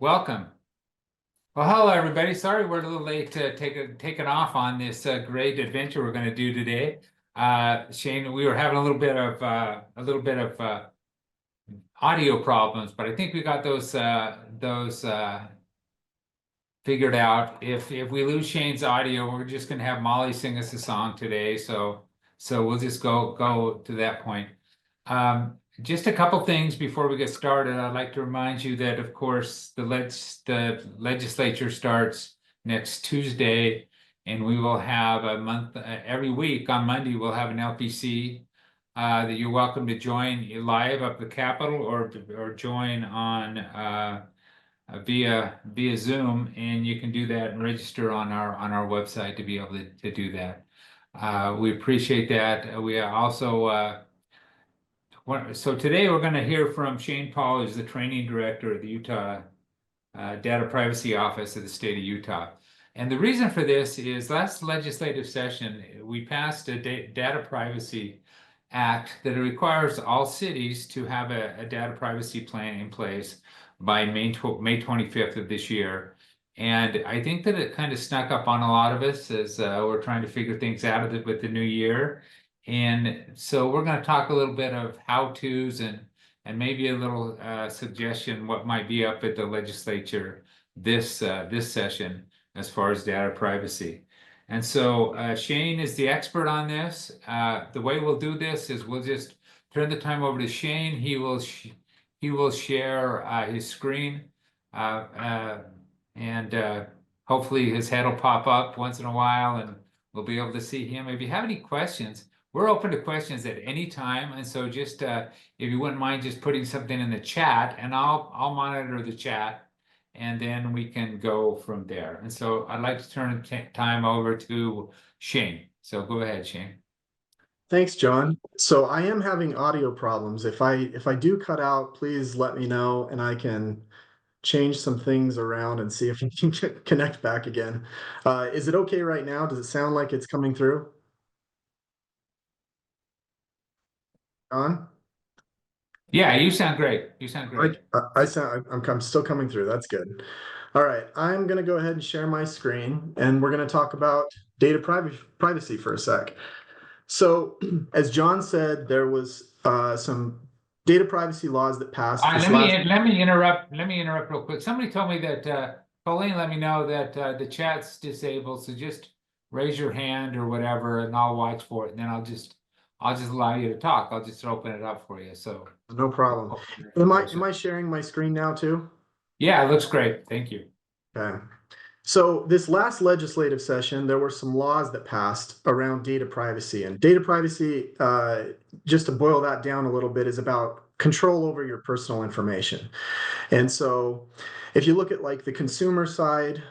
Welcome. Well, hello everybody. Sorry we're a little late to taking off on this great adventure we're going to do today. Shane, we were having a little bit of audio problems, but I think we got those figured out. If we lose Shane's audio, we're just going to have Molly sing us a song today. So we'll just go to that point. Just a couple things before we get started. I'd like to remind you that, of course, the legislature starts next Tuesday, and we will have a month every week. On Monday, we'll have an LPC that you're welcome to join live up the Capitol or join on via Zoom, and you can do that and register on our website to be able to do that. We appreciate that. We also so today we're going to hear from Shane Paul, who's the training director of the Utah Data Privacy Office of the state of Utah. And the reason for this is last legislative session, we passed a Data Privacy Act that requires all cities to have a data privacy plan in place by May 25th of this year. And I think that it kind of snuck up on a lot of us as we're trying to figure things out with the new year. And so we're going to talk a little bit of how-tos and maybe a little suggestion what might be up at the legislature this session as far as data privacy. And so Shane is the expert on this. The way we'll do this is we'll just turn the time over to Shane. He will share his screen and hopefully his head will pop up once in a while and we'll be able to see him. If you have any questions, we're open to questions at any time, and so just if you wouldn't mind just putting something in the chat, and I'll monitor the chat, and then we can go from there. And so I'd like to turn time over to Shane. So go ahead, Shane. Thanks, John. So I am having audio problems. If I do cut out, please let me know, and I can change some things around and see if we can connect back again. Is it okay right now? Does it sound like it's coming through? On? Yeah, you sound great. You sound great. I'm still coming through. That's good. All right, I'm going to go ahead and share my screen, and we're going to talk about data privacy for a sec. So, as John said, there was some data privacy laws that passed this last. Let me interrupt. Let me interrupt real quick. Somebody told me that Colleen let me know that the chat's disabled. So just raise your hand or whatever, and I'll watch for it. And then I'll just allow you to talk. I'll just open it up for you. So no problem. Am I sharing my screen now too? Yeah, it looks great. Thank you. Okay. So this last legislative session, there were some laws that passed around data privacy. And data privacy, just to boil that down a little bit, is about control over your personal information. And so if you look at like the consumer side,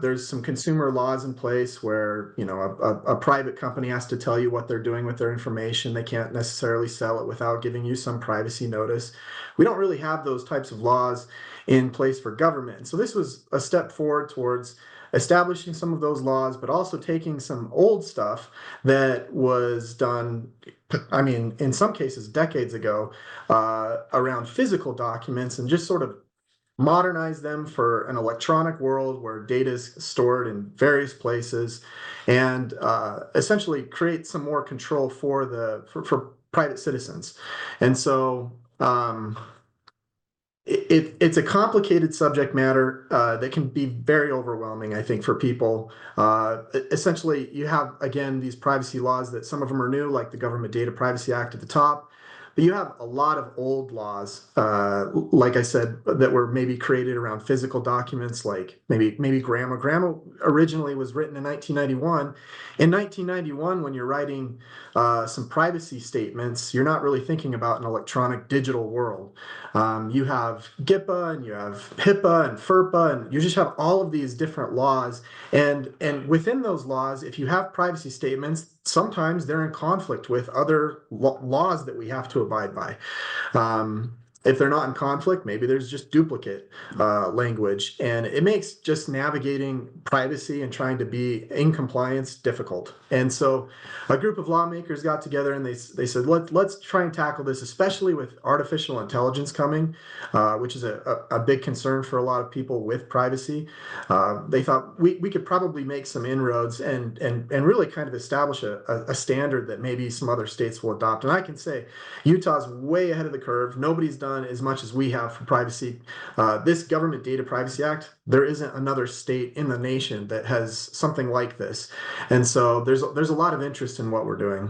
there's some consumer laws in place where, you know, a private company has to tell you what they're doing with their information. They can't necessarily sell it without giving you some privacy notice. We don't really have those types of laws in place for government. So this was a step forward towards establishing some of those laws, but also taking some old stuff that was done, I mean, in some cases decades ago, around physical documents and just sort of modernize them for an electronic world where data is stored in various places and essentially create some more control for private citizens. And so it's a complicated subject matter that can be very overwhelming, I think, for people. Essentially, you have, again, these privacy laws that some of them are new, like the Government Data Privacy Act at the top. But you have a lot of old laws, like I said, that were maybe created around physical documents, like maybe GRAMA. GRAMA originally was written in 1991. In 1991, when you're writing some privacy statements, you're not really thinking about an electronic digital world. You have GIPA and you have HIPAA and FERPA, and you just have all of these different laws. And within those laws, if you have privacy statements, sometimes they're in conflict with other laws that we have to abide by. If they're not in conflict, maybe there's just duplicate language, and it makes just navigating privacy and trying to be in compliance difficult. And so a group of lawmakers got together and they said, let's try and tackle this, especially with artificial intelligence coming, which is a big concern for a lot of people with privacy. They thought we could probably make some inroads and really kind of establish a standard that maybe some other states will adopt. And I can say Utah's way ahead of the curve. Nobody's done as much as we have for privacy. This Government Data Privacy Act, there isn't another state in the nation that has something like this. And so there's a lot of interest in what we're doing.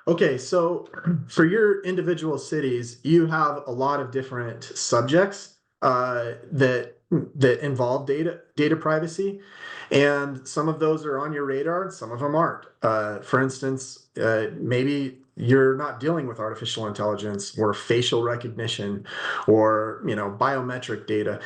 Okay, so for your individual cities, you have a lot of different subjects that involve data privacy, and some of those are on your radar, and some of them aren't. For instance, maybe you're not dealing with artificial intelligence or facial recognition or biometric data.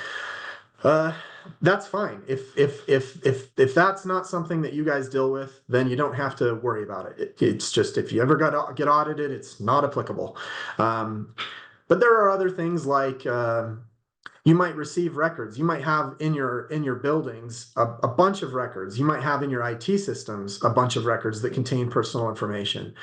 Uh, that's fine. If that's not something that you guys deal with, then you don't have to worry about it. It's just if you ever get audited, it's not applicable. But there are other things like you might receive records. You might have in your buildings a bunch of records. You might have in your IT systems a bunch of records that contain personal information.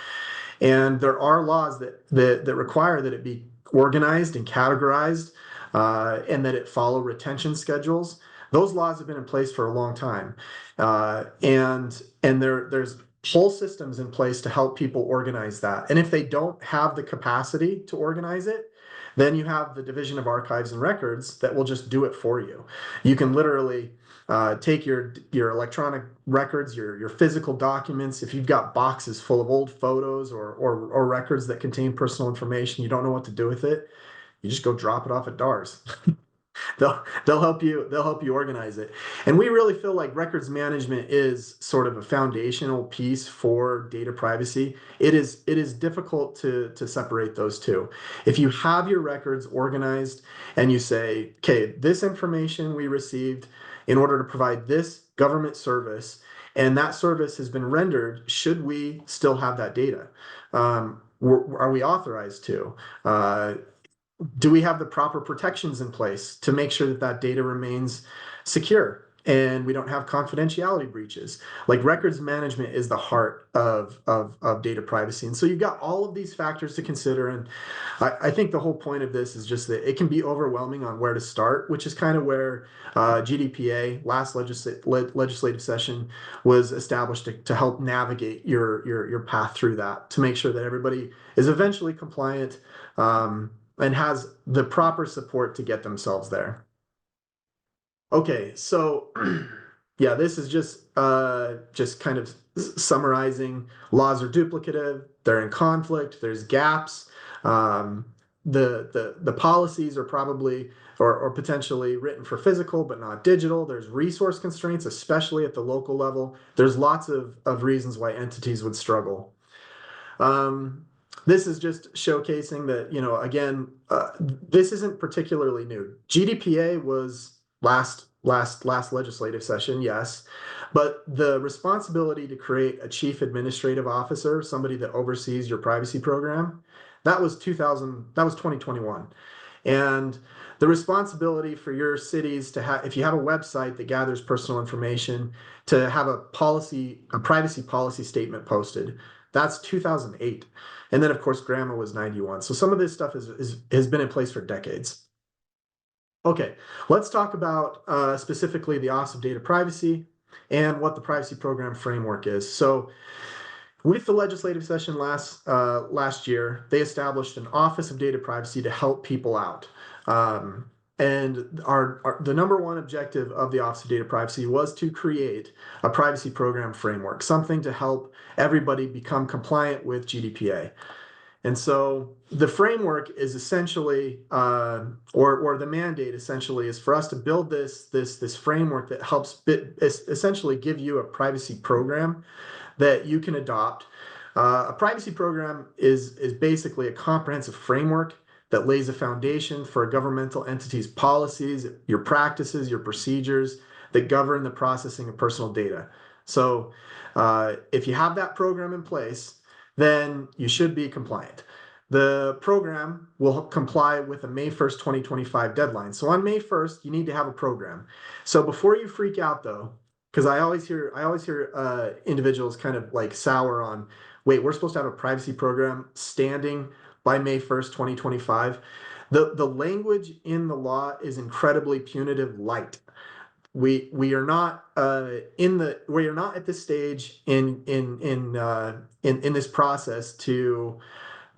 And there are laws that require that it be organized and categorized, and that it follow retention schedules. Those laws have been in place for a long time, and there's whole systems in place to help people organize that. And if they don't have the capacity to organize it, then you have the Division of Archives and Records that will just do it for you. You can literally take your electronic records, your physical documents. If you've got boxes full of old photos or records that contain personal information, you don't know what to do with it, you just go drop it off at DARS. They'll help you organize it. And we really feel like records management is sort of a foundational piece for data privacy. It is difficult to separate those two. If you have your records organized and you say, okay, this information we received in order to provide this government service, and that service has been rendered, should we still have that data? Are we authorized to? Do we have the proper protections in place to make sure that data remains secure and we don't have confidentiality breaches? Like, records management is the heart of data privacy. And so you've got all of these factors to consider. And I think the whole point of this is just that it can be overwhelming on where to start, which is kind of where GDPA, last legislative session, was established to help navigate your path through that, to make sure that everybody is eventually compliant, and has the proper support to get themselves there. Okay, so yeah, this is just kind of summarizing. Laws are duplicative, they're in conflict, there's gaps. The policies are probably or potentially written for physical but not digital. There's resource constraints, especially at the local level. There's lots of reasons why entities would struggle. This is just showcasing that, again, this isn't particularly new. GDPA was last legislative session, yes, but the responsibility to create a chief administrative officer, somebody that oversees your privacy program, that was 2021. And the responsibility for your cities to have, if you have a website that gathers personal information, to have a privacy policy statement posted, that's 2008. And then, of course, GRAMA was 91. So some of this stuff has been in place for decades. Okay, let's talk about specifically the Office of Data Privacy and what the privacy program framework is. So with the legislative session last year, they established an Office of Data Privacy to help people out. And the number one objective of the Office of Data Privacy was to create a privacy program framework, something to help everybody become compliant with GDPA. And so the framework is essentially, or the mandate essentially, is for us to build this framework that helps essentially give you a privacy program that you can adopt. A privacy program is basically a comprehensive framework that lays a foundation for a governmental entity's policies, your practices, your procedures that govern the processing of personal data. So if you have that program in place, then you should be compliant. The program will comply with a May 1st, 2025 deadline. So on May 1st, you need to have a program. So before you freak out though, because I always hear individuals kind of like sour on, wait, we're supposed to have a privacy program standing by May 1st, 2025. The language in the law is incredibly punitive light. We are not we are not at this stage in this process to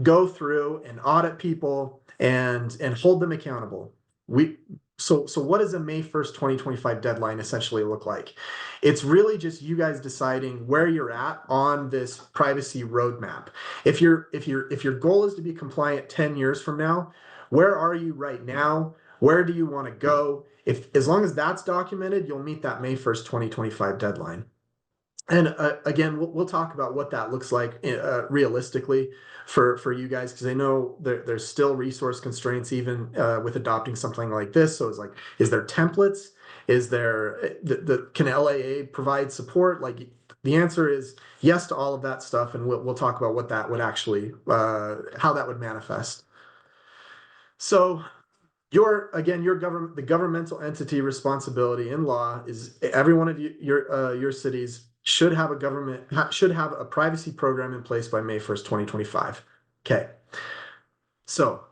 go through and audit people and hold them accountable. We so what does a May 1st, 2025 deadline essentially look like? It's really just you guys deciding where you're at on this privacy roadmap. If your goal is to be compliant 10 years from now, where are you right now? Where do you want to go? If as long as that's documented, you'll meet that May 1st, 2025 deadline. And again, we'll talk about what that looks like realistically for you guys, because I know there's still resource constraints even with adopting something like this. So it's like, is there templates? Is there can LAA provide support? Like the answer is yes to all of that stuff, and we'll talk about what that would actually how that would manifest. So your government, the governmental entity responsibility in law is every one of your cities should have a privacy program in place by May 1st, 2025. Okay. So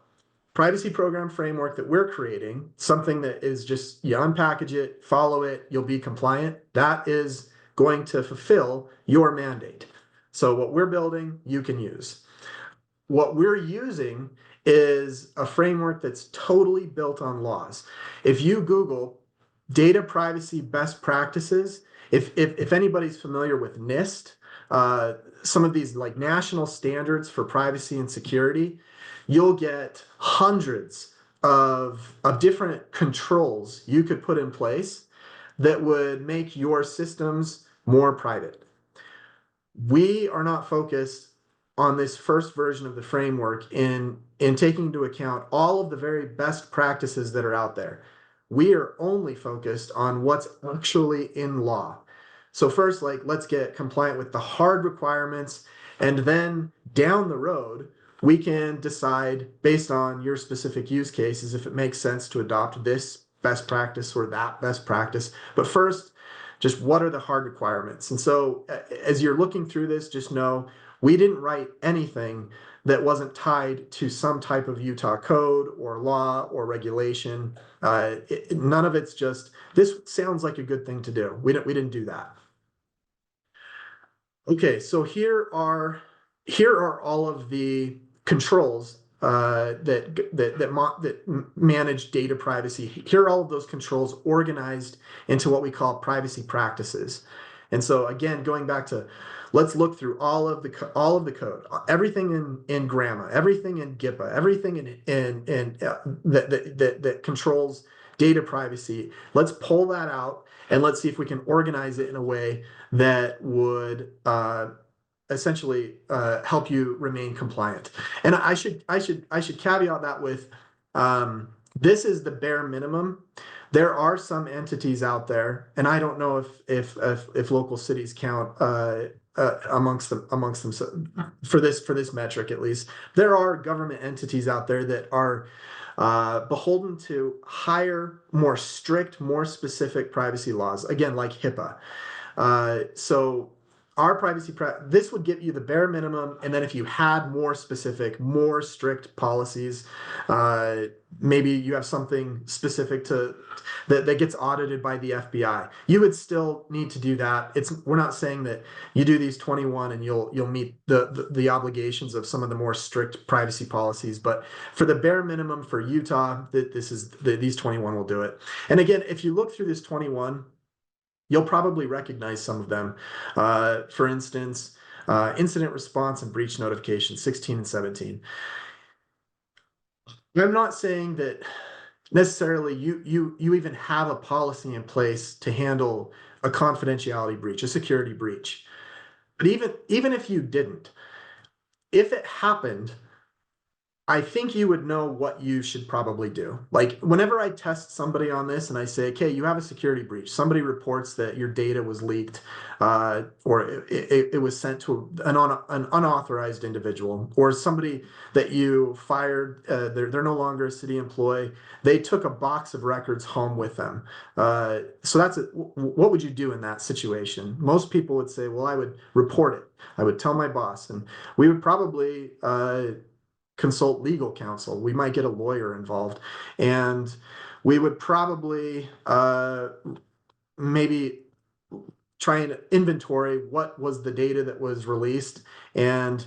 privacy program framework that we're creating, something that is just you unpackage it, follow it, you'll be compliant. That is going to fulfill your mandate. So what we're building, you can use. What we're using is a framework that's totally built on laws. If you Google data privacy best practices, if anybody's familiar with NIST, some of these like national standards for privacy and security, you'll get hundreds of different controls you could put in place that would make your systems more private. We are not focused on this first version of the framework in taking into account all of the very best practices that are out there. We are only focused on what's actually in law. So first, like, let's get compliant with the hard requirements, and then down the road, we can decide based on your specific use cases if it makes sense to adopt this best practice or that best practice. But first, just what are the hard requirements? And so as you're looking through this, just know we didn't write anything that wasn't tied to some type of Utah code or law or regulation. None of it's just, this sounds like a good thing to do. We didn't do that. Okay, so here are all of the controls that manage data privacy. Here are all of those controls organized into what we call privacy practices. And so again, going back to, let's look through all of the code, everything in GRAMA, everything in GIPA, everything that controls data privacy. Let's pull that out and let's see if we can organize it in a way that would essentially help you remain compliant. And I should caveat that with this is the bare minimum. There are some entities out there, and I don't know if local cities count amongst them for this metric at least. There are government entities out there that are beholden to higher, more strict, more specific privacy laws. Again, like HIPAA. So our this would give you the bare minimum, and then if you had more specific, more strict policies, maybe you have something specific to that gets audited by the FBI, you would still need to do that. We're not saying that you do these 21 and you'll meet the obligations of some of the more strict privacy policies, but for the bare minimum for Utah, these 21 will do it. And again, if you look through this 21, you'll probably recognize some of them. For instance, incident response and breach notification, 16 and 17. I'm not saying that necessarily you even have a policy in place to handle a confidentiality breach, a security breach. But even if you didn't, if it happened, I think you would know what you should probably do. Like whenever I test somebody on this and I say, okay, you have a security breach, somebody reports that your data was leaked, or it was sent to an unauthorized individual, or somebody that you fired, they're no longer a city employee, they took a box of records home with them. So what would you do in that situation? Most people would say, well, I would report it. I would tell my boss, and we would probably consult legal counsel. We might get a lawyer involved, and we would probably maybe try and inventory what was the data that was released, and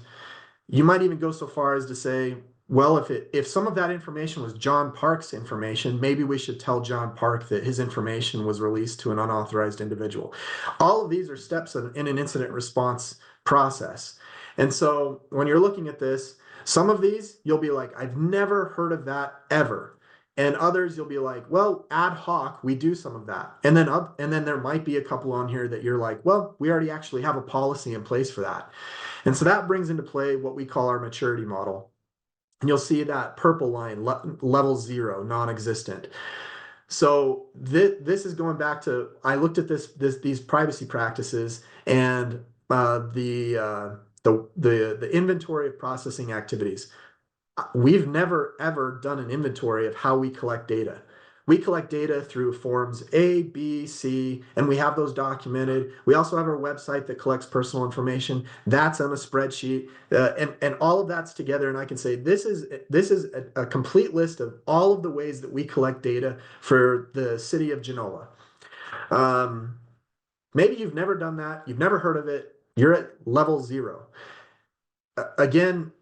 you might even go so far as to say, well, if some of that information was John Park's information, maybe we should tell John Park that his information was released to an unauthorized individual. All of these are steps in an incident response process. And so when you're looking at this, some of these you'll be like, I've never heard of that ever. And others you'll be like, well, ad hoc, we do some of that. And then there might be a couple on here that you're like, well, we already actually have a policy in place for that. And so that brings into play what we call our maturity model. And you'll see that purple line, level 0, non-existent. So this is going back to, I looked at these privacy practices and the inventory of processing activities. We've never ever done an inventory of how we collect data. We collect data through forms A, B, C, and we have those documented. We also have our website that collects personal information. That's on a spreadsheet, and all of that's together. And I can say this is a complete list of all of the ways that we collect data for the city of Genoa. Maybe you've never done that. You've never heard of it. You're at level 0. Again,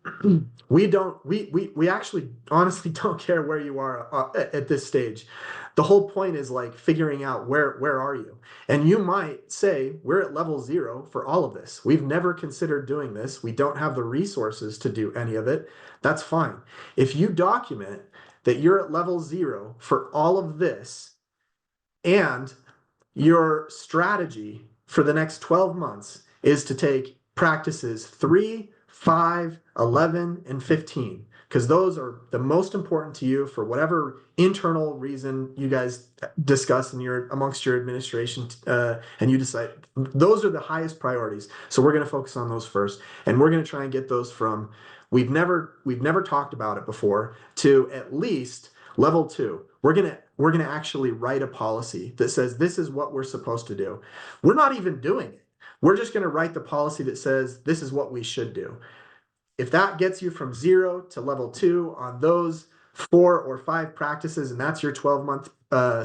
we actually honestly don't care where you are at this stage. The whole point is like figuring out where are you, and you might say we're at level 0 for all of this. We've never considered doing this. We don't have the resources to do any of it. That's fine. If you document that you're at level 0 for all of this, and your strategy for the next 12 months is to take practices 3, 5, 11, and 15, because those are the most important to you for whatever internal reason you guys discuss amongst your administration, and you decide those are the highest priorities. So we're going to focus on those first, and we're going to try and get those from we've never talked about it before to at least level 2. We're gonna actually write a policy that says this is what we're supposed to do. We're not even doing it. We're just gonna write the policy that says this is what we should do. If that gets you from 0 to level 2 on those 4 or 5 practices, and that's your 12-month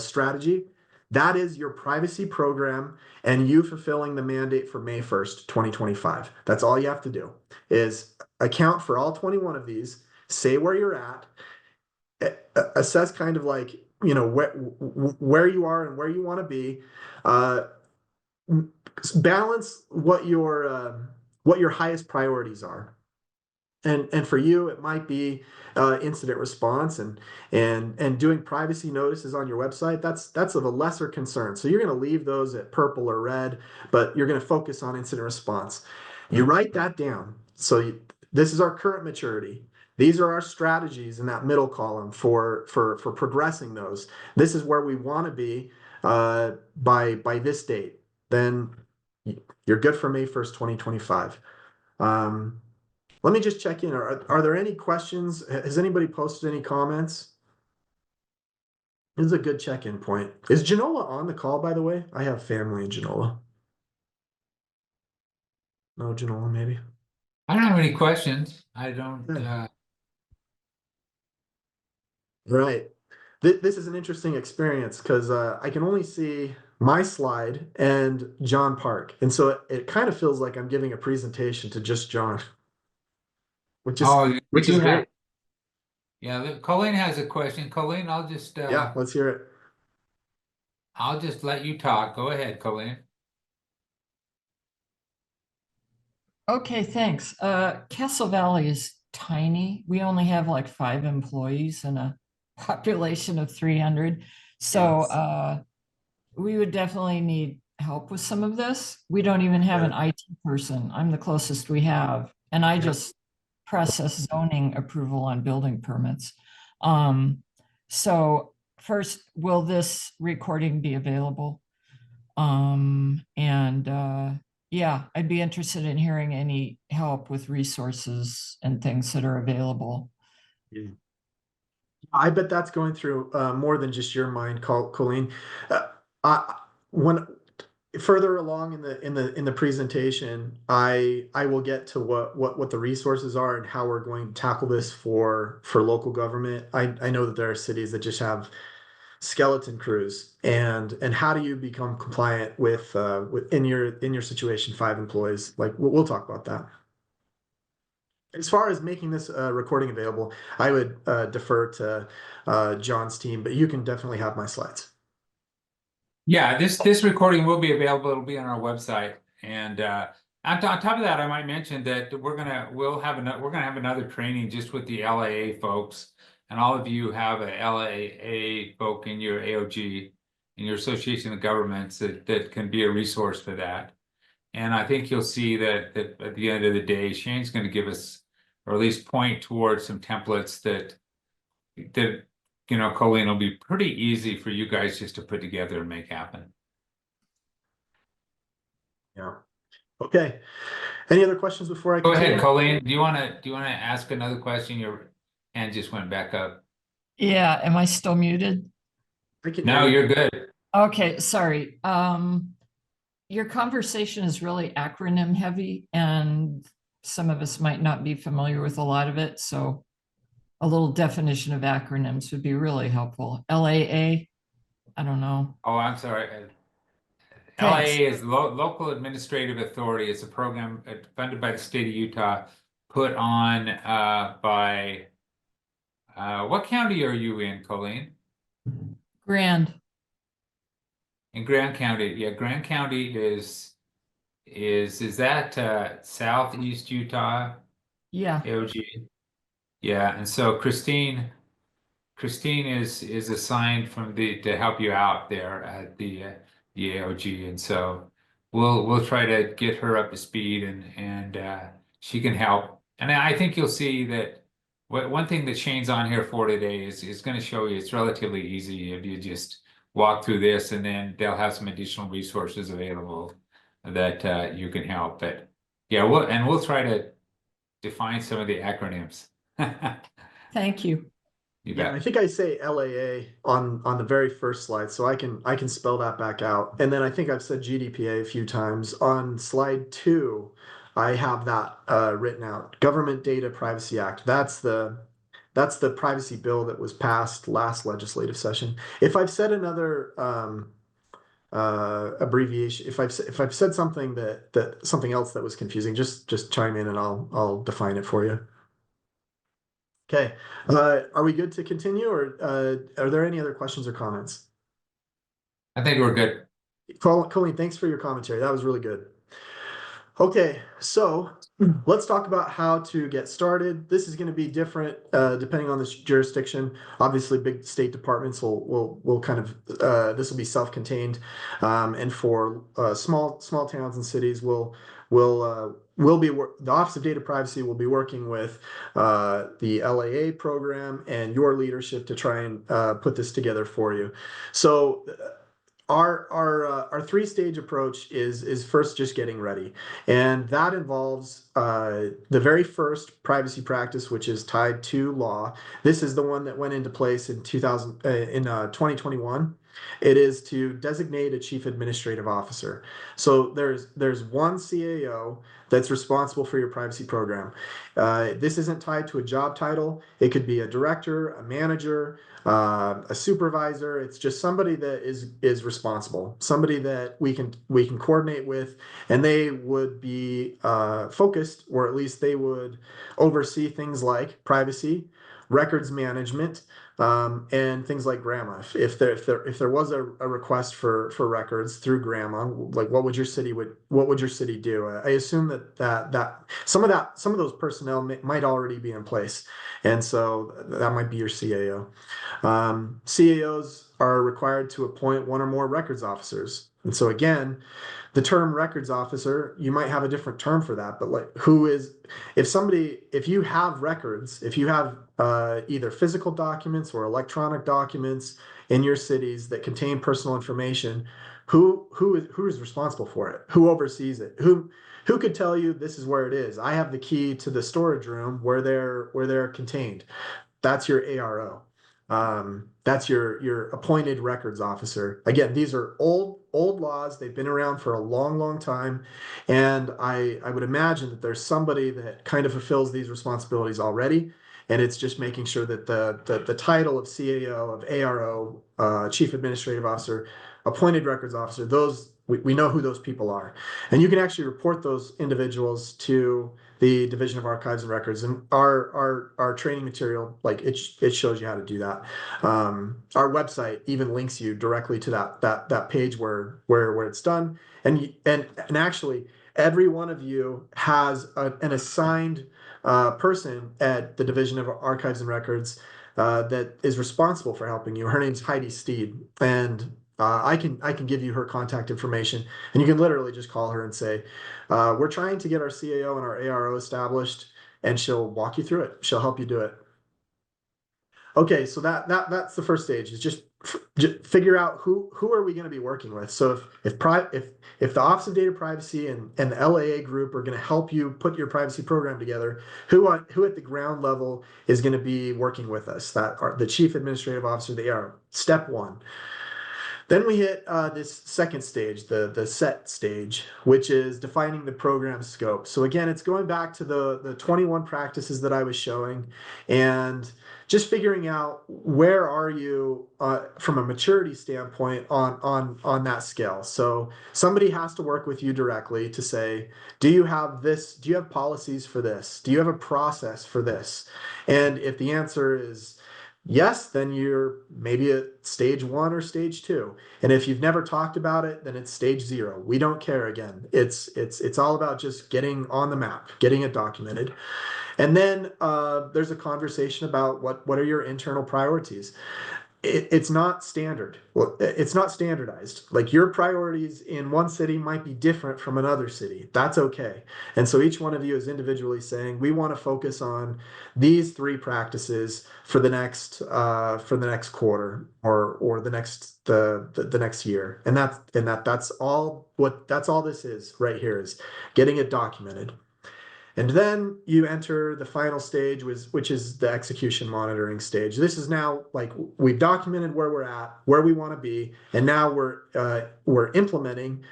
strategy, that is your privacy program and you fulfilling the mandate for May 1st, 2025. That's all you have to do is account for all 21 of these, say where you're at, assess kind of like, where you are and where you want to be, balance what your highest priorities are. And for you, it might be incident response and doing privacy notices on your website. That's of a lesser concern. So you're going to leave those at purple or red, but you're going to focus on incident response. You write that down. So this is our current maturity. These are our strategies in that middle column for progressing those. This is where we want to be by this date. Then you're good for May 1st, 2025. Let me just check in. Are there any questions? Has anybody posted any comments? This is a good check-in point. Is Genoa on the call, by the way? I have family in Genoa. No, Genoa, maybe. I don't have any questions. I don't. Right. This is an interesting experience because I can only see my slide and John Park. And so it kind of feels like I'm giving a presentation to just John, which is Oh, which is great. Yeah, Colleen has a question. Colleen, I'll just Yeah, let's hear it. I'll just let you talk. Go ahead, Colleen. Okay, thanks. Castle Valley is tiny. We only have like 5 employees and a population of 300. So we would definitely need help with some of this. We don't even have an IT person. I'm the closest we have. And I just process zoning approval on building permits. So first, will this recording be available? Yeah, I'd be interested in hearing any help with resources and things that are available. Yeah. I bet that's going through more than just your mind, Colleen. I when further along in the presentation, I will get to what the resources are and how we're going to tackle this for local government. I know that there are cities that just have skeleton crews, and how do you become compliant with in your situation, 5 employees? Like we'll talk about that. As far as making this recording available, I would defer to John's team, but you can definitely have my slides. Yeah, this recording will be available. It'll be on our website. And on top of that, I might mention that we're gonna have another training just with the LAA folks, and all of you have a LAA folk in your AOG, in your Association of Governments that can be a resource for that. And I think you'll see that at the end of the day, Shane's going to give us, or at least point towards some templates that Colleen, will be pretty easy for you guys just to put together and make happen. Yeah. Okay. Any other questions before I Go continue? ahead, Colleen. Do you want to ask another question? Your hand just went back up. Yeah, am I still muted? I can No, hear you. you're good. Okay, sorry. Your conversation is really acronym heavy, and some of us might not be familiar with a lot of it. So a little definition of acronyms would be really helpful. LAA, I don't know. Oh, I'm sorry. Thanks. LAA is Local Administrative Authority. It's a program funded by the state of Utah, put on by what county are you in, Colleen? Grand. In Grant County. Yeah, Grant County is that southeast Utah Yeah. AOG? Yeah, and so Christine is assigned to help you out there at the AOG, and so we'll try to get her up to speed, and she can help. And I think you'll see that one thing that Shane's on here for today is going to show you it's relatively easy if you just walk through this, and then they'll have some additional resources available that you can help. But yeah, we'll try to define some of the acronyms. Thank you. You Yeah, I bet. think I say LAA on the very first slide, so I can spell that back out. And then I think I've said GDPA a few times. On slide 2, I have that written out. Government Data Privacy Act. That's the privacy bill that was passed last legislative session. If I've said another abbreviation, if I've said something that something else that was confusing, just chime in and I'll define it for you. Okay, are we good to continue, or are there any other questions or comments? I think we're good. Colleen, thanks for your commentary. That was really good. Okay, so let's talk about how to get started. This is going to be different depending on this jurisdiction. Obviously, big state departments will kind of this will be self-contained, and for small towns and cities, will be the Office of Data Privacy will be working with the LAA program and your leadership to try and put this together for you. So our 3-stage approach is first just getting ready, and that involves the very first privacy practice, which is tied to law. This is the one that went into place in 2021. It is to designate a chief administrative officer. So there's one CAO that's responsible for your privacy program. This isn't tied to a job title. It could be a director, a manager, a supervisor. It's just somebody that is responsible, somebody that we can coordinate with, and they would be focused, or at least they would oversee things like privacy, records management, and things like grandma. If there was a request for records through grandma, like what would your city do? I assume that some of those personnel might already be in place, and so that might be your CAO. CAOs are required to appoint one or more records officers. And so again, the term records officer, you might have a different term for that, but like if you have records, if you have either physical documents or electronic documents in your cities that contain personal information, who is responsible for it? Who oversees it? Who could tell you this is where it is? I have the key to the storage room where they're contained. That's your ARO. That's your appointed records officer. Again, these are old laws. They've been around for a long time, and I would imagine that there's somebody that kind of fulfills these responsibilities already, and it's just making sure that the title of CAO, of ARO, Chief Administrative Officer, appointed records officer, those we know who those people are, and you can actually report those individuals to the Division of Archives and Records, and our training material, like it shows you how to do that. Our website even links you directly to that page where it's done, and actually every one of you has an assigned person at the Division of Archives and Records that is responsible for helping you. Her name's Heidi Steed, and I can give you her contact information, and you can literally just call her and say, we're trying to get our CAO and our ARO established, and she'll walk you through it. She'll help you do it. Okay, so that's the first stage, is just figure out who are we going to be working with. So if the Office of Data Privacy and the LAA group are going to help you put your privacy program together, who at the ground level is going to be working with us? That are the Chief Administrative Officer, the ARO. Step one. Then we hit this second stage, the set stage, which is defining the program scope. So again, it's going back to the 21 practices that I was showing, and just figuring out where are you from a maturity standpoint on that scale. So somebody has to work with you directly to say, do you have this? Do you have policies for this? Do you have a process for this? And if the answer is yes, then you're maybe at stage 1 or stage 2. And if you've never talked about it, then it's stage 0. We don't care again. It's all about just getting on the map, getting it documented. And then there's a conversation about what are your internal priorities. It's not standard. Well, it's not standardized. Like your priorities in one city might be different from another city. That's okay. And so each one of you is individually saying, we want to focus on these 3 practices for the next quarter or the next year. And that's all this is right here, is getting it documented. And then you enter the final stage, which is the execution monitoring stage. This is now like we've documented where we're at, where we want to be, and now we're implementing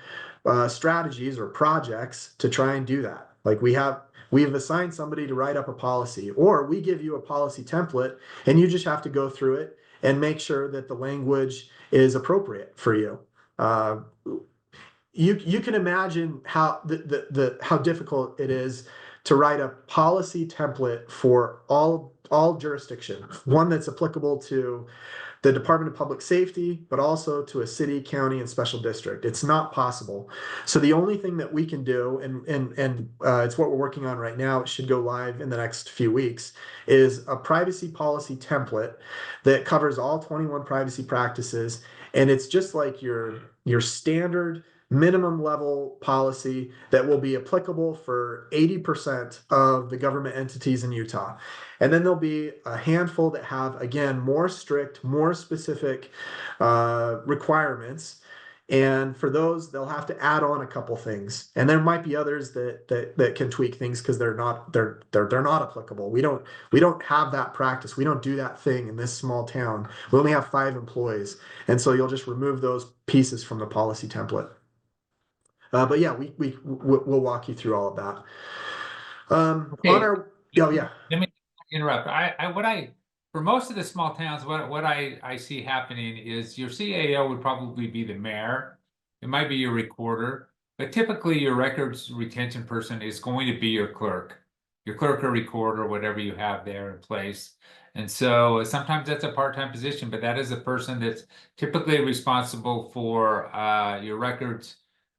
strategies or projects to try and do that. Like we've assigned somebody to write up a policy, or we give you a policy template, and you just have to go through it and make sure that the language is appropriate for you. You can imagine how how difficult it is to write a policy template for all jurisdiction, one that's applicable to the Department of Public Safety, but also to a city, county, and special district. It's not possible. So the only thing that we can do, and it's what we're working on right now, it should go live in the next few weeks, is a privacy policy template that covers all 21 privacy practices. And it's just like your standard minimum level policy that will be applicable for 80% of the government entities in Utah. And then there'll be a handful that have, again, more strict, more specific requirements. And for those, they'll have to add on a couple things. And there might be others that can tweak things because they're not applicable. We don't have that practice. We don't do that thing in this small town. We only have 5 employees. And so you'll just remove those pieces from the policy template. But yeah, we'll walk you through all of that. Okay. Yeah. Let me interrupt. For most of the small towns, what I see happening is your CAO would probably be the mayor. It might be your recorder, but typically your records retention person is going to be your clerk or recorder, whatever you have there in place. And so sometimes that's a part-time position, but that is a person that's typically responsible for your records,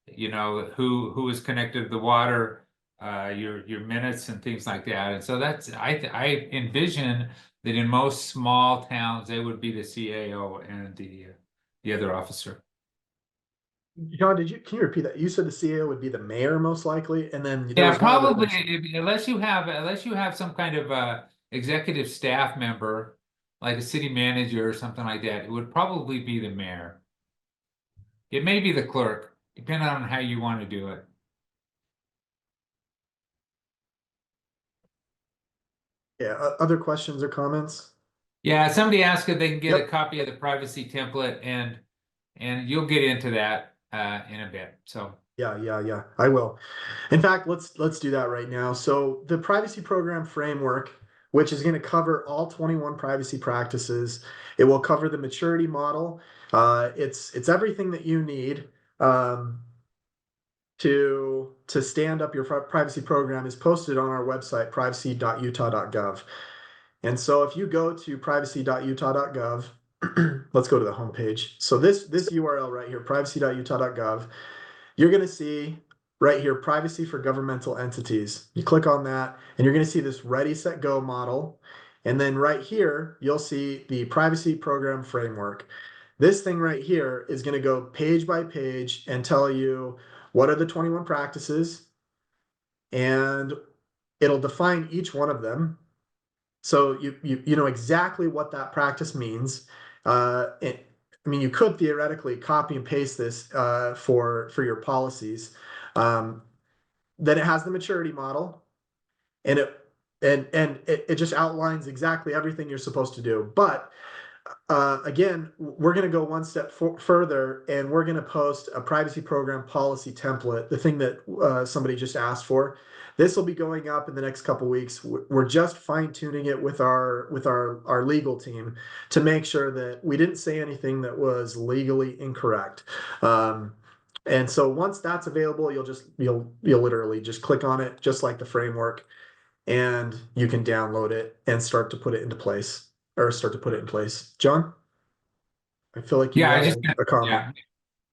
who is connected to the water, your minutes and things like that. And so I envision that in most small towns, they would be the CAO and the other officer. John, can you repeat that? You said the CAO would be the mayor most likely, and then there Yeah, was one other probably person. unless you have some kind of executive staff member, like a city manager or something like that, it would probably be the mayor. It may be the clerk, depending on how you want to do it. Yeah, other questions or comments? Yeah, somebody asked if they can get a Yep. copy of the privacy template, and you'll get into that in a bit. So Yeah. I will. In fact, let's do that right now. So the privacy program framework, which is going to cover all 21 privacy practices, it will cover the maturity model. It's everything that you need um, to stand up your privacy program is posted on our website, privacy.utah.gov. And so if you go to privacy.utah.gov, let's go to the homepage. So this URL right here, privacy.utah.gov, you're going to see right here, privacy for governmental entities. You click on that and you're going to see this ready, set, go model. And then right here, you'll see the privacy program framework. This thing right here is going to go page by page and tell you what are the 21 practices, and it'll define each one of them. So you know exactly what that practice means. I mean, you could theoretically copy and paste this for your policies. Um, then it has the maturity model, and it just outlines exactly everything you're supposed to do. But again, we're going to go one step further, and we're going to post a privacy program policy template, the thing that somebody just asked for. This will be going up in the next couple weeks. We're just fine tuning it with our legal team to make sure that we didn't say anything that was legally incorrect. And so once that's available, you'll literally just click on it, just like the framework, and you can download it and start to put it into place or start to put it in place. John, I feel like you yeah, had a comment. yeah,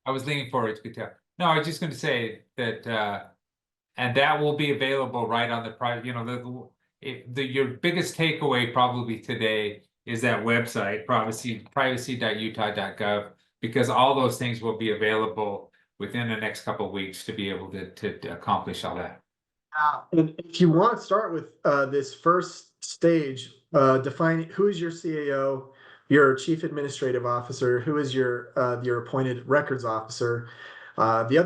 I was leaning forward to tell. No, I was just going to say that, and that will be available right on the private. You know, your biggest takeaway probably today is that website, privacy.utah.gov, because all those things will be available within the next couple of weeks to be able to accomplish all that. And if you want to start with this first stage, define who is your CAO, your chief administrative officer, who is your appointed records officer. The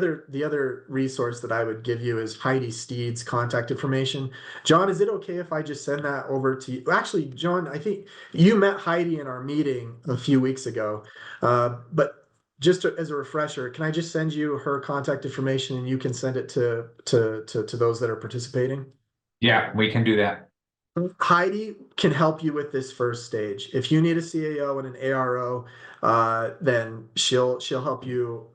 other resource that I would give you is Heidi Steed's contact information. John, is it okay if I just send that over to you? Actually, John, I think you met Heidi in our meeting a few weeks ago, but just as a refresher, can I just send you her contact information and you can send it to those that are participating? Yeah, we can do that. Heidi can help you with this first stage. If you need a CAO and an ARO, then she'll help you.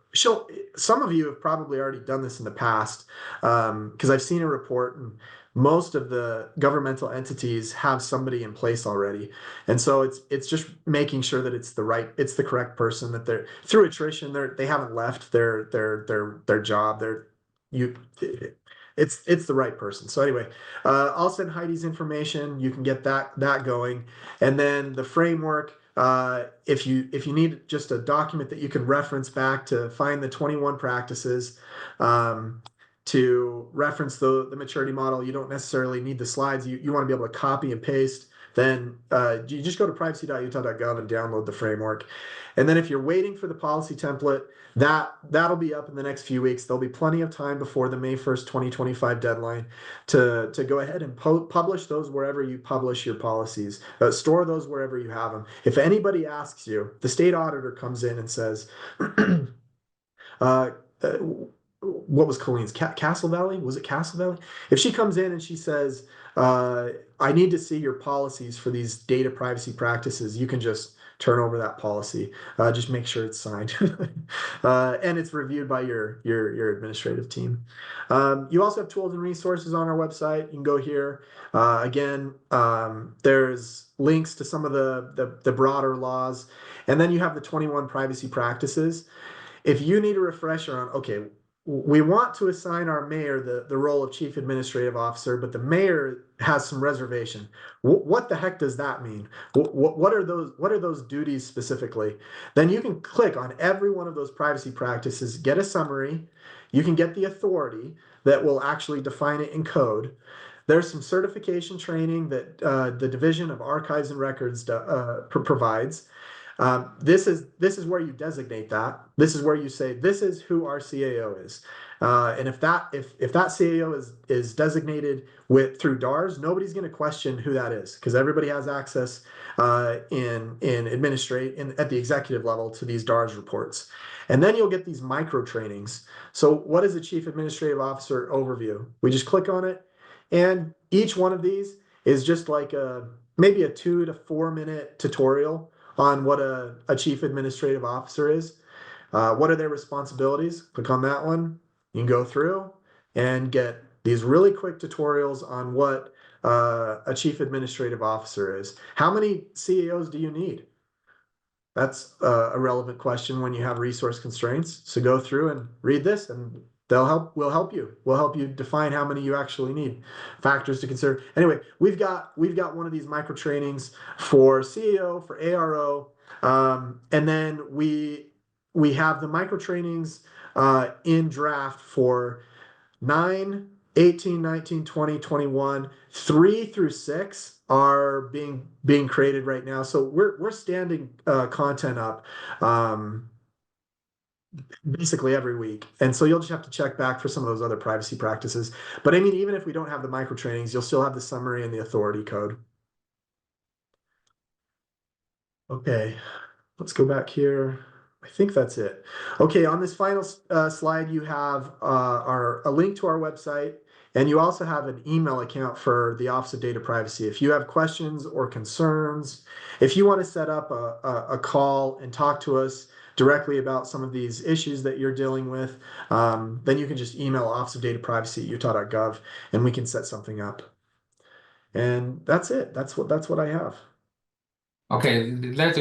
Some of you have probably already done this in the past, because I've seen a report and most of the governmental entities have somebody in place already. And so it's just making sure that it's the correct person, that they're through attrition, they haven't left their job. You it's the right person. So anyway, I'll send Heidi's information. You can get that going, and then the framework. If you need just a document that you can reference back to find the 21 practices, to reference the maturity model, you don't necessarily need the slides. You want to be able to copy and paste. Then you just go to privacy.utah.gov and download the framework. And then if you're waiting for the policy template, that'll be up in the next few weeks. There'll be plenty of time before the May 1st, 2025 deadline to go ahead and publish those wherever you publish your policies. Store those wherever you have them. If anybody asks you, the state auditor comes in and says, uh, uh, what was Colleen's? Castle Valley? Was it Castle Valley? If she comes in and she says, I need to see your policies for these data privacy practices, you can just turn over that policy. Just make sure it's signed and it's reviewed by your administrative team. You also have tools and resources on our website. You can go here. Again, there's links to some of the broader laws, and then you have the 21 privacy practices. If you need a refresher on, okay, we want to assign our mayor the role of chief administrative officer, but the mayor has some reservation. What the heck does that mean? What are those duties specifically? Then you can click on every one of those privacy practices, get a summary. You can get the authority that will actually define it in code. There's some certification training that the Division of Archives and Records provides. This is where you designate that. This is where you say this is who our CAO is, and if that CAO is designated through DARS, nobody's going to question who that is because everybody has access in administrate at the executive level to these DARS reports, and then you'll get these micro trainings. So, what is a chief administrative officer overview? We just click on it, and each one of these is just like maybe a 2 to 4 minute tutorial on what a chief administrative officer is. What are their responsibilities? Click on that one. You can go through and get these really quick tutorials on what a chief administrative officer is. How many CEOs do you need? That's a relevant question when you have resource constraints. So go through and read this, and we'll help you. We'll help you define how many you actually need. Factors to consider. Anyway, we've got one of these micro trainings for CEO, for ARO, and then we have the micro trainings in draft for 9, 18, 19, 20, 21. 3 through 6 are being created right now. So we're standing content up basically every week. And so you'll just have to check back for some of those other privacy practices. But I mean, even if we don't have the micro trainings, you'll still have the summary and the authority code. Okay, let's go back here. I think that's it. Okay, on this final slide, you have a link to our website, and you also have an email account for the Office of Data Privacy. If you have questions or concerns, if you want to set up a call and talk to us directly about some of these issues that you're dealing with, then you can just email Office of Data Privacy at utah.gov, and we can set something up. And that's it. That's what I have. Okay, let's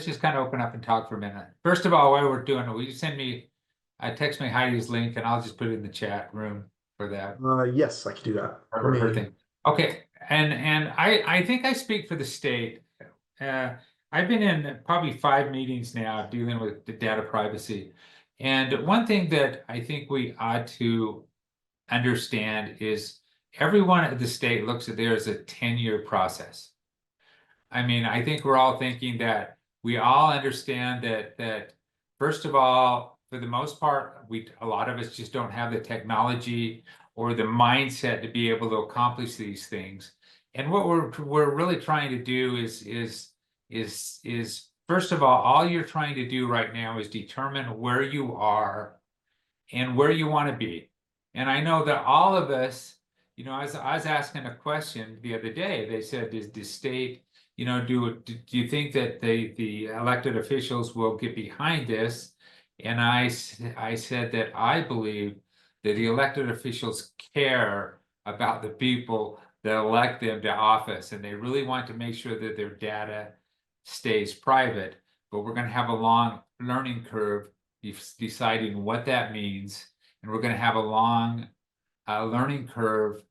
just kind of open up and talk for a minute. First of all, while we're doing it, will you text me Heidi's link, and I'll just put it in the chat room for that. Yes, I can do that. Her thing. Okay, and I think I speak for the state. I've been in probably 5 meetings now dealing with the data privacy. And one thing that I think we ought to understand is everyone at the state looks at there as a 10-year process. I mean, I think we're all thinking that we all understand that first of all, for the most part, a lot of us just don't have the technology or the mindset to be able to accomplish these things. And what we're really trying to do is first of all you're trying to do right now is determine where you are and where you want to be. And I know that all of us, I was asking a question the other day. They said, "Does the state, do you think that the elected officials will get behind this?" And I said that I believe that the elected officials care about the people that elect them to office, and they really want to make sure that their data stays private. But we're going to have a long learning curve deciding what that means, and we're going to have a long learning curve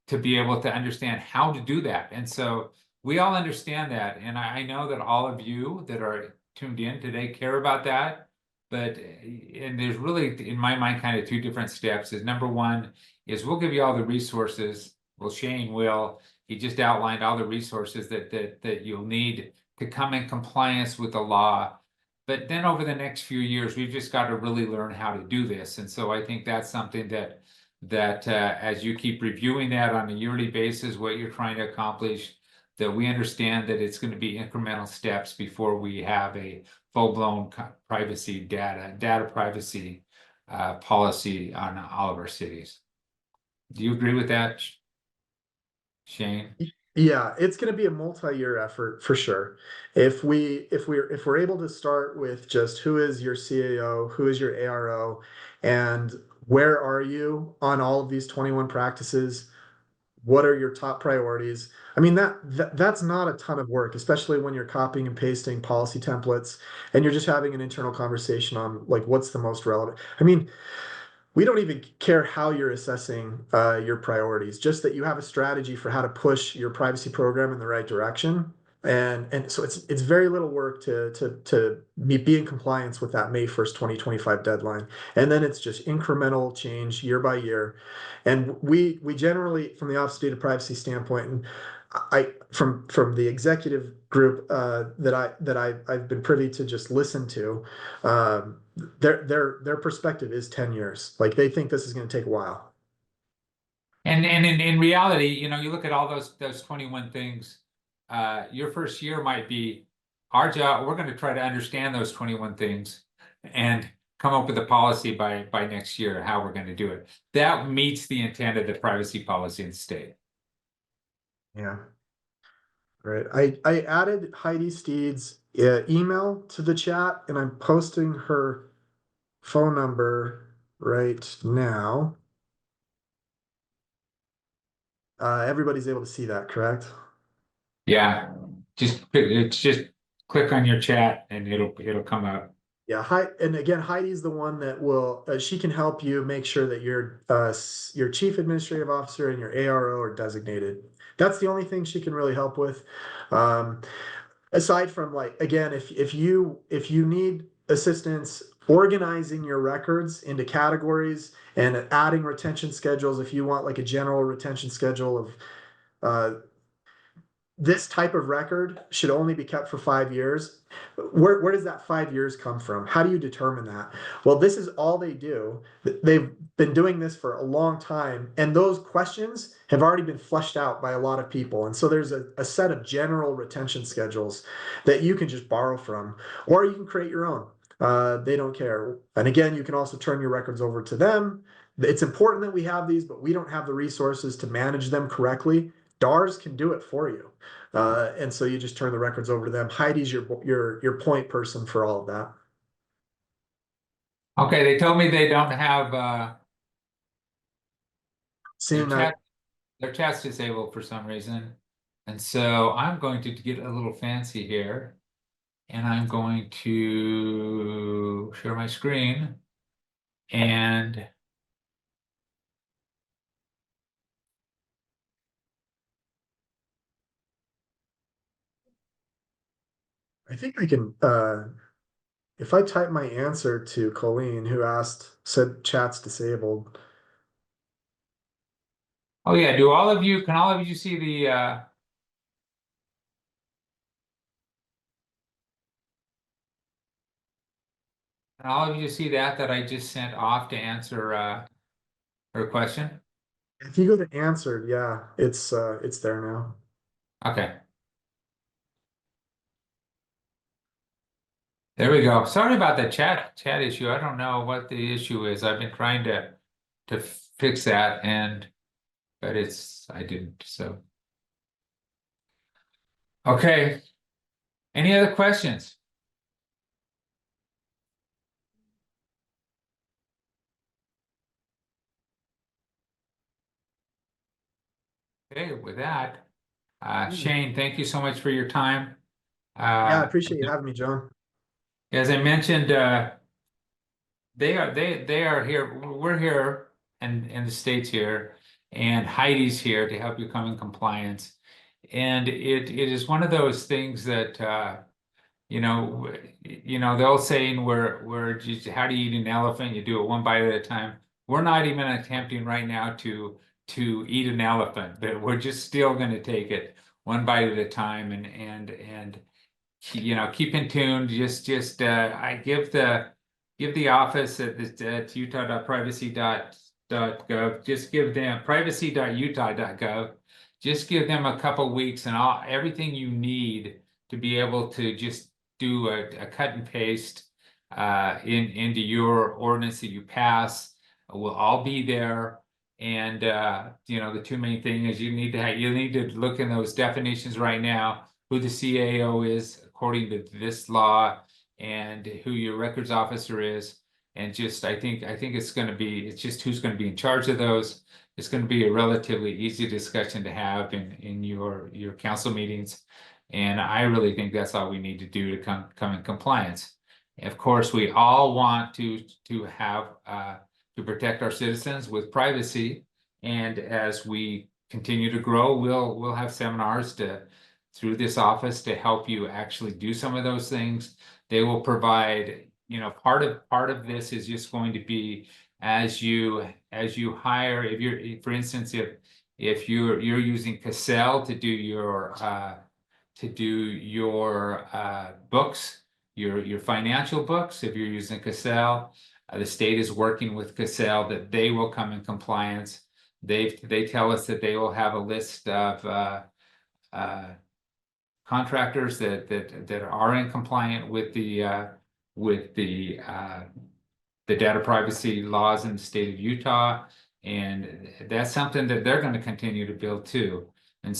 to be able to understand how to do that. And so we all understand that. And I know that all of you that are tuned in today care about that. And there's really, in my mind, kind of 2 different steps. Is number one is we'll give you all the resources. Well, Shane will. He just outlined all the resources that you'll need to come in compliance with the law. But then over the next few years, we've just got to really learn how to do this. And so I think that's something that as you keep reviewing that on a yearly basis, what you're trying to accomplish, that we understand that it's going to be incremental steps before we have a full-blown privacy data privacy policy on all of our cities. Do you agree with that, Shane? Yeah, it's going to be a multi-year effort for sure. If we're able to start with just who is your CAO, who is your ARO, and where are you on all of these 21 practices, What are your top priorities? I mean, that's not a ton of work, especially when you're copying and pasting policy templates and you're just having an internal conversation on like what's the most relevant. I mean, we don't even care how you're assessing your priorities, just that you have a strategy for how to push your privacy program in the right direction. And so it's very little work to be in compliance with that May 1st, 2025 deadline. And then it's just incremental change year by year. And we generally, from the Office of Data Privacy standpoint, and from the executive group I've been privy to just listen to, their perspective is 10 years. Like they think this is going to take a while. And in reality, you know, you look at all those 21 things, your first year might be our job. We're going to try to understand those 21 things and come up with a policy by next year, how we're going to do it. That meets the intent of the privacy policy in the state. Yeah. Right. I added Heidi Steed's email to the chat and I'm posting her phone number right now. Everybody's able to see that, correct? Yeah, just click on your chat and it'll come up. Yeah, and again, Heidi's the one that will she can help you make sure that your chief administrative officer and your ARO are designated. That's the only thing she can really help with. Aside from like again, if you need assistance organizing your records into categories and adding retention schedules, if you want like a general retention schedule of this type of record should only be kept for 5 years. Where does that 5 years come from? How do you determine that? Well, this is all they do. They've been doing this for a long time, and those questions have already been fleshed out by a lot of people. And so there's a set of general retention schedules that you can just borrow from, or you can create your own. They don't care. And again, you can also turn your records over to them. It's important that we have these, but we don't have the resources to manage them correctly. DARS can do it for you. And so you just turn the records over to them. Heidi's your point person for all of that. Okay, they told me they don't have Seeing that, their chat's disabled for some reason. And so I'm going to get a little fancy here. And I'm going to share my screen. And I think I can, if I type my answer to Colleen, who said chat's disabled. oh yeah, can all of you see the can all of you see that I just sent off to answer her question? If you go to answered, yeah, it's there now. Okay. There we go. Sorry about the chat issue. I don't know what the issue is. I've been trying to fix that but I didn't, so. Okay. Any other questions? Okay, with that, Shane, thank you so much for your time. Yeah, I appreciate you having me, John. As I mentioned, they are here. We're here and the state's here, and Heidi's here to help you come in compliance. And it is one of those things that you know, the old saying where just how do you eat an elephant? You do it one bite at a time. We're not even attempting right now to eat an elephant, but we're just still going to take it one bite at a time and keep in tune. I give the office at utah.privacy.gov. Just give them privacy.utah.gov. Just give them a couple weeks and everything you need to be able to just do a cut and paste into your ordinance that you pass. Will all be there. And the two main things is you need to look in those definitions right now, who the CAO is according to this law and who your records officer is. And just, I think it's going to be, it's just who's going to be in charge of those. It's going to be a relatively easy discussion to have in your council meetings. And I really think that's all we need to do to come in compliance. Of course, we all want to have to protect our citizens with privacy. And as we continue to grow, we'll have seminars through this office to help you actually do some of those things. They will provide, you know, part of this is just going to be as you hire, if you're, for instance, if you're using Cassell to do your books, your financial books, if you're using Cassell, the state is working with Cassell that they will come in compliance. They tell us that they will have a list of contractors that are in compliant with the data privacy laws in the state of Utah, and that's something that they're going to continue to build too. And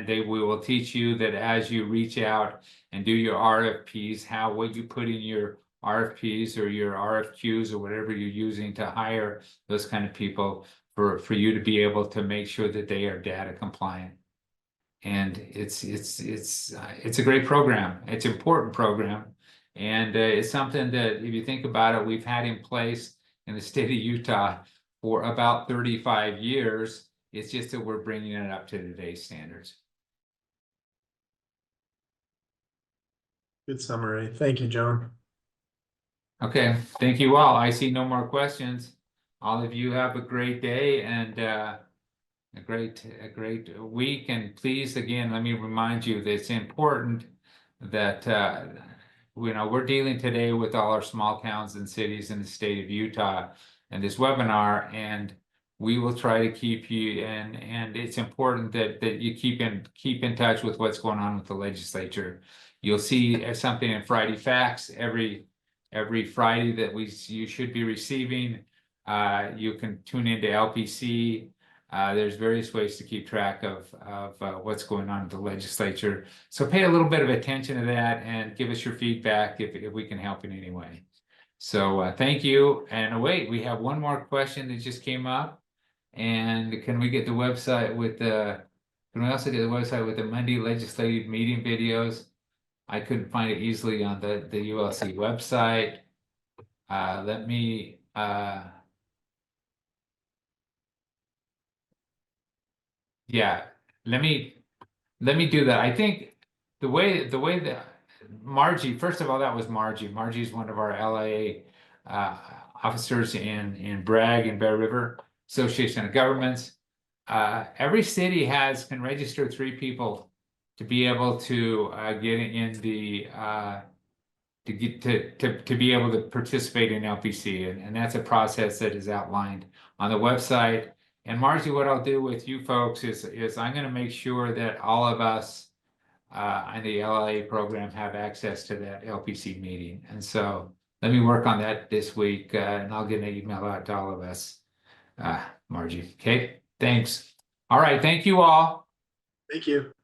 we will teach you that as you reach out and do your RFPs, what you put in your RFPs or your RFQs or whatever you're using to hire those kind of people for you to be able to make sure that they are data compliant. And it's a great program. It's an important program. And it's something that, if you think about it, we've had in place in the state of Utah for about 35 years. It's just that we're bringing it up to today's standards. Good summary. Thank you, John. Okay, thank you all. I see no more questions. All of you have a great day and a great week. And please, again, let me remind you that it's important that you know, we're dealing today with all our small towns and cities in the state of Utah and this webinar, and we will try to keep you, and it's important that you keep in touch with what's going on with the legislature. You'll see something in Friday Facts every Friday that you should be receiving. You can tune into LPC. There's various ways to keep track of what's going on with the legislature. So pay a little bit of attention to that and give us your feedback if we can help in any way. So thank you. And wait, we have one more question that just came up. And can we get the website with can we also get the website with the Monday legislative meeting videos? I couldn't find it easily on the ULC website. Let me yeah, let me do that. I think the way that Margie, first of all, that was Margie. Margie's one of our LIA officers in Bragg and Bear River Association of Governments. Every city can register 3 people to be able to get in the to be able to participate in LPC, and that's a process that is outlined on the website. And Margie, what I'll do with you folks is I'm going to make sure that all of us in the LIA program have access to that LPC meeting. And so let me work on that this week, and I'll get an email out to all of us. Margie, okay, thanks. All right, thank you all. Thank you.